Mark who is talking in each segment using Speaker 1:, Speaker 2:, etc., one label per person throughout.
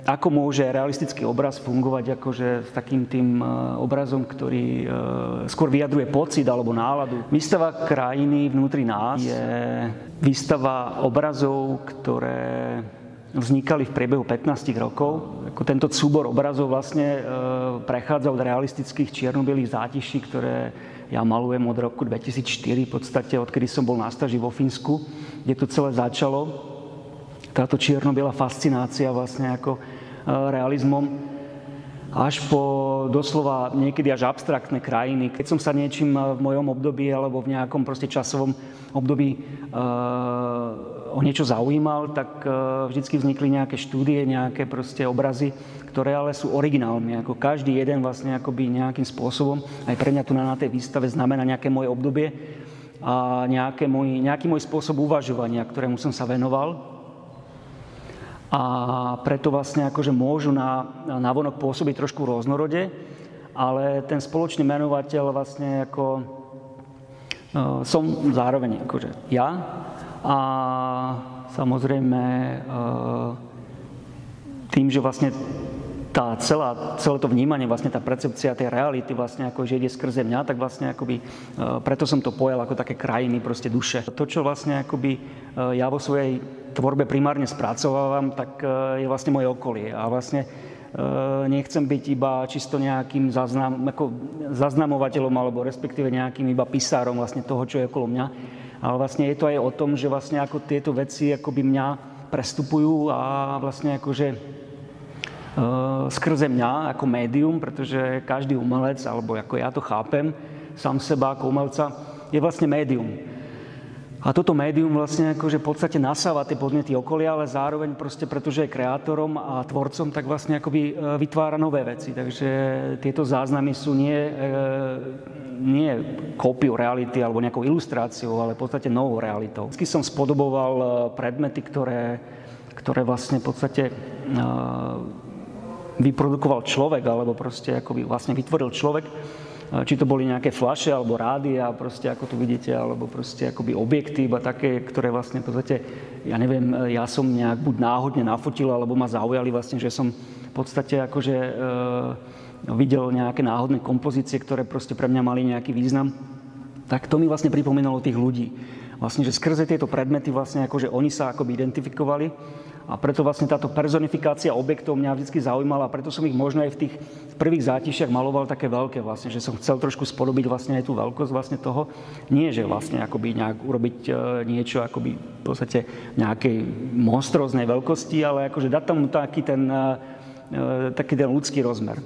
Speaker 1: ako môže realistický obraz fungovať akože s takým tým obrazom, ktorý skôr vyjadruje pocit alebo náladu. Výstava krajiny vnútri nás je výstava obrazov, ktoré vznikali v priebehu 15 rokov. Tento súbor obrazov vlastne prechádza od realistických čierno-bielých zátiší, ktoré ja malujem od roku 2004, v podstate odkedy som bol na stáži vo Fínsku, kde to celé začalo. Táto čierno-biela fascinácia vlastne ako realizmom až po doslova niekedy až abstraktné krajiny. Keď som sa niečím v mojom období alebo v nejakom proste časovom období o niečo zaujímal, tak vždycky vznikli nejaké štúdie, nejaké proste obrazy, ktoré ale sú originálne. Ako každý jeden vlastne akoby nejakým spôsobom, aj pre mňa tu na tej výstave znamená nejaké moje obdobie a nejaký môj spôsob uvažovania, ktorému som sa venoval. A preto vlastne akože môžu navonok pôsobiť trošku rôznorode, ale ten spoločný menovateľ vlastne ako som zároveň akože ja a samozrejme tým, že vlastne celé to vnímanie, vlastne tá percepcia tej reality vlastne ako, že ide skrze mňa, tak vlastne akoby, preto som to pojal ako také krajiny proste duše. To, čo vlastne akoby ja vo svojej tvorbe primárne spracovávam, tak je vlastne moje okolie. A vlastne nechcem byť iba čisto nejakým zaznamovateľom alebo respektíve nejakým iba pisárom vlastne toho, čo je okolo mňa. Ale vlastne je to aj o tom, že vlastne ako tieto veci akoby mňa prestupujú a vlastne akože skrze mňa ako médium, pretože každý umelec, alebo ako ja to chápem, sám seba ako umelca, je vlastne médium. A toto médium vlastne akože v podstate nasáva tie podnety okolia, ale zároveň proste, pretože je kreátorom a tvorcom, tak vlastne akoby vytvára nové veci. Takže tieto záznamy sú nie kópiou reality alebo nejakou ilustráciou, ale v podstate novou realitou. Vždycky som spodoboval predmety, ktoré vlastne v podstate vyprodukoval človek, alebo proste akoby vlastne vytvoril človek. Či to boli nejaké fľaše, alebo rádia, proste ako tu vidíte, alebo proste akoby objekty, iba také, ktoré vlastne v podstate, ja neviem, ja som nejak buď náhodne nafotil, alebo ma zaujali vlastne, že som v podstate akože videl nejaké náhodné kompozície, ktoré proste pre mňa mali nejaký význam. Tak to mi vlastne pripomínalo tých ľudí. Vlastne, že skrze tieto predmety vlastne akože oni sa akoby identifikovali. A preto vlastne táto personifikácia objektov mňa vždy zaujímala a preto som ich možno aj v tých prvých zátišiach maloval také veľké vlastne, že som chcel trošku spodobiť vlastne aj tú veľkosť vlastne toho. Nie, že vlastne akoby nejak urobiť niečo akoby v podstate nejakej monstróznej veľkosti, ale akože dať tam taký ten ľudský rozmer.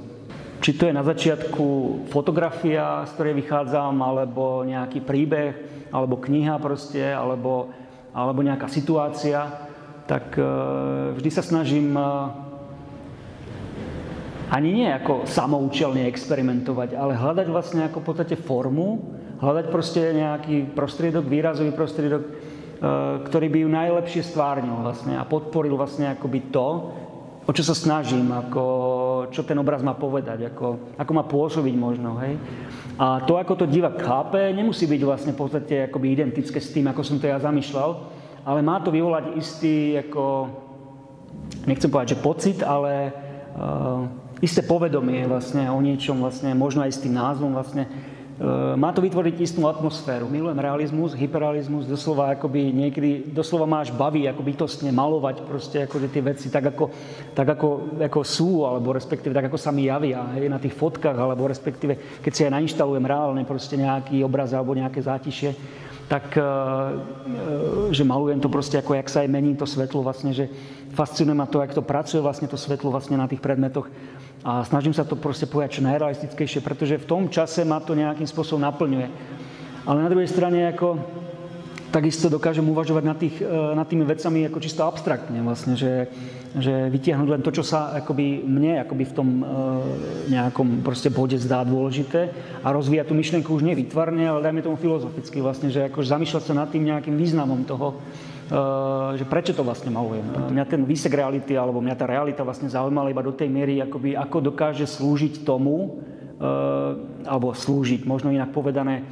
Speaker 1: Či to je na začiatku fotografia, z ktorej vychádzam, alebo nejaký príbeh, alebo kniha proste, alebo nejaká situácia, tak vždy sa snažím ani nie ako samoučelne experimentovať, ale hľadať vlastne ako v podstate formu, hľadať proste nejaký prostriedok, výrazový prostriedok, ktorý by ju najlepšie stvárnil vlastne a podporil vlastne akoby to, o čo sa snažím, čo ten obraz má povedať, ako má pôsobiť možno, hej. A to, ako to divák chápe, nemusí byť vlastne v podstate akoby identické s tým, ako som to ja zamýšľal, ale má to vyvolať istý, nechcem povedať, že pocit, ale isté povedomie vlastne o niečom, vlastne, možno aj s tým názvom vlastne. Má to vytvoriť istú atmosféru. Milujem realizmus, hyperrealizmus, doslova akoby niekedy, doslova ma až baví ako bytostne malovať proste akože tie veci tak ako sú, alebo respektíve tak ako sa mi javia na tých fotkách, alebo respektíve keď si aj nainštalujem reálne proste nejaký obraz alebo nejaké zátišie, tak že malujem to proste ako, jak sa aj mení to svetlo vlastne, že fascinuje ma to, jak to pracuje vlastne to svetlo vlastne na tých predmetoch a snažím sa to proste povedať čo najrealistickejšie, pretože v tom čase ma to nejakým spôsobom naplňuje. Ale na druhej strane takisto dokážem uvažovať nad tými vecami ako čisto abstraktne vlastne, že vytiahnuť len to, čo sa mne v tom nejakom proste bode zdá dôležité a rozvíjať tú myšlienku už nie výtvarne, ale dajme tomu filozoficky vlastne, že zamýšľať sa nad tým nejakým významom toho, že prečo to vlastne malujem. Mňa ten výsek reality, alebo mňa tá realita vlastne zaujímala iba do tej miery, ako dokáže slúžiť tomu, alebo slúžiť, možno inak povedané,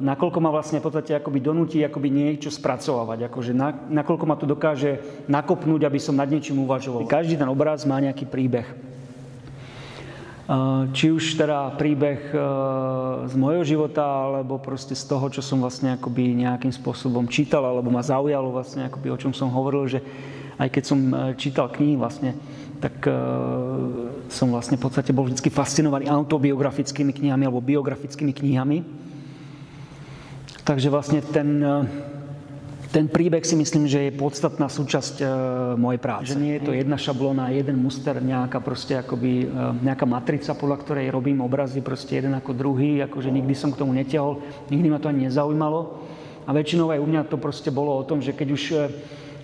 Speaker 1: nakoľko ma vlastne v podstate akoby donúti akoby niečo spracovávať, akože nakoľko ma to dokáže nakopnúť, aby som nad niečím uvažoval. Každý ten obraz má nejaký príbeh. Či už teda príbeh z mojho života, alebo proste z toho, čo som vlastne akoby nejakým spôsobom čítal, alebo ma zaujalo vlastne akoby o čom som hovoril, že aj keď som čítal knihy vlastne, tak som vlastne v podstate bol vždy fascinovaný autobiografickými knihami alebo biografickými knihami. Takže vlastne ten príbeh si myslím, že je podstatná súčasť mojej práce. Že nie je to jedna šablóna, jeden muster, nejaká proste akoby, nejaká matrica, podľa ktorej robím obrazy, proste jeden ako druhý, akože nikdy som k tomu netiahol, nikdy ma to ani nezaujímalo. A väčšinou aj u mňa to proste bolo o tom, že keď už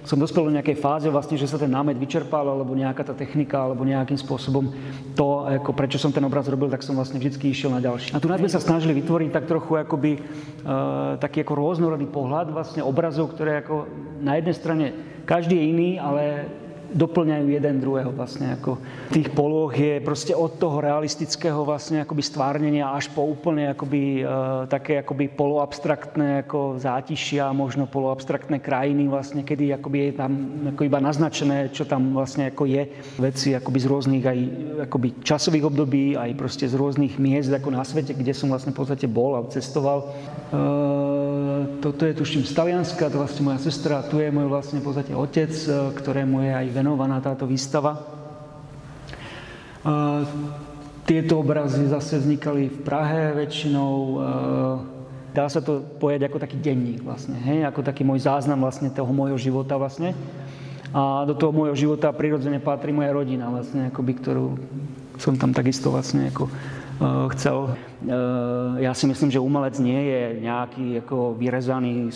Speaker 1: som dospel do nejakej fáze vlastne, že sa ten námet vyčerpal, alebo nejaká tá technika, alebo nejakým spôsobom to, ako prečo som ten obraz robil, tak som vlastne vždycky išiel na ďalší. A tu nás sme sa snažili vytvoriť tak trochu akoby taký ako rôznorodý pohľad vlastne obrazov, ktoré ako na jednej strane každý je iný, ale doplňajú jeden druhého vlastne ako. Tých polôch je proste od toho realistického vlastne akoby stvárnenia až po úplne akoby také akoby poloabstraktné ako zátišia, možno poloabstraktné krajiny vlastne, kedy akoby je tam ako iba naznačené, čo tam vlastne ako je. Veci akoby z rôznych aj akoby časových období, aj proste z rôznych miest ako na svete, kde som vlastne v podstate bol a cestoval. Toto je tuším z Talianska, to vlastne moja sestra, tu je môj vlastne v podstate otec, ktorému je aj venovaná táto výstava. Tieto obrazy zase vznikali v Prahe väčšinou. Dá sa to povedať ako taký denník vlastne, hej? Ako taký môj záznam vlastne toho môjho života vlastne. A do toho môjho života prirodzene patrí moja rodina vlastne, akoby, ktorú som tam takisto vlastne ako chcel. Ja si myslím, že umelec nie je nejaký ako vyrezaný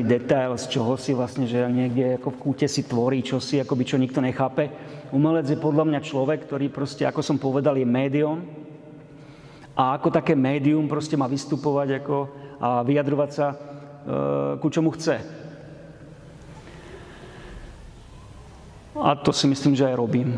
Speaker 1: detail z čoho si vlastne, že niekde ako v kúte si tvorí čosi, akoby čo nikto nechápe. Umelec je podľa mňa človek, ktorý proste, ako som povedal, je médium a ako také médium proste má vystupovať ako a vyjadrovať sa ku čomu chce. A to si myslím, že aj robím.